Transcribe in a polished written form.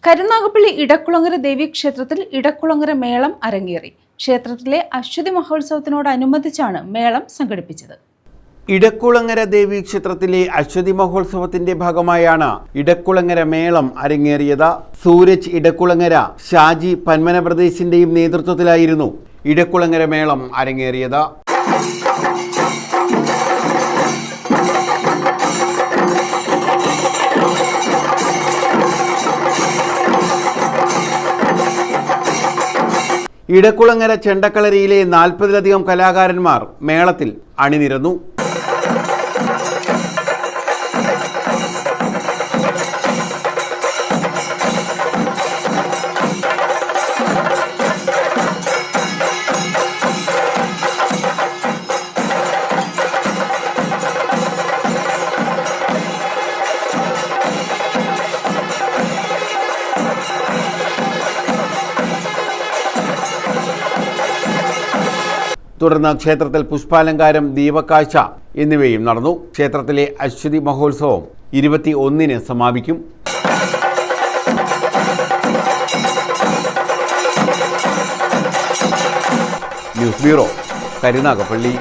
കരുനാഗപ്പള്ളി ഇടക്കുളങ്ങര ദേവീക്ഷേത്രത്തിൽ ഇടക്കുളങ്ങര മേളം അരങ്ങേറി. ക്ഷേത്രത്തിലെ അശ്വതി മഹോത്സവത്തിനോടനുബന്ധിച്ചാണ് മേളം സംഘടിപ്പിച്ചത്. ഇടക്കുളങ്ങര ദേവീക്ഷേത്രത്തിലെ അശ്വതി മഹോത്സവത്തിന്റെ ഭാഗമായാണ് ഇടക്കുളങ്ങര മേളം അരങ്ങേറിയത്. സൂരജ് ഇടക്കുളങ്ങര, ഷാജി പന്മനപ്രദേശിന്റെയും നേതൃത്വത്തിലായിരുന്നു ഇടക്കുളങ്ങര മേളം അരങ്ങേറിയത്. ഇടക്കുളങ്ങര ചെണ്ടക്കളരിയിലെ 40-ലധികം കലാകാരന്മാർ മേളത്തിൽ അണിനിരന്നു. തുടർന്ന് ക്ഷേത്രത്തിൽ പുഷ്പാലങ്കാരം, ദീപക്കാഴ്ച എന്നിവയും നടന്നു. ക്ഷേത്രത്തിലെ അശ്വതി മഹോത്സവം 21-ന് സമാപിക്കും. News bureau, Karunagappally.